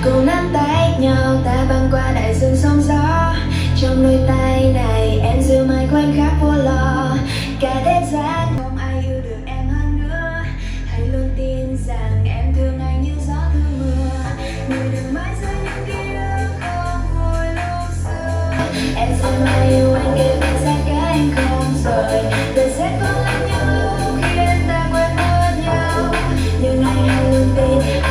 Cùng nắm tay nhau ta băng qua đại dương sóng gió. Trong đôi tay này em giữ mãi khoảnh khắc vô lo. Cả thế gian không ai yêu được em hơn nữa. Hãy luôn tin rằng em thương anh như gió thương mưa. Người đừng mãi rơi những ký ức không vui lúc xưa. Em sẽ mãi yêu anh kể về xa cả anh không rời. Đời sẽ có lắm những lúc khiến ta quên mất nhau. Nhưng anh hãy luôn tin.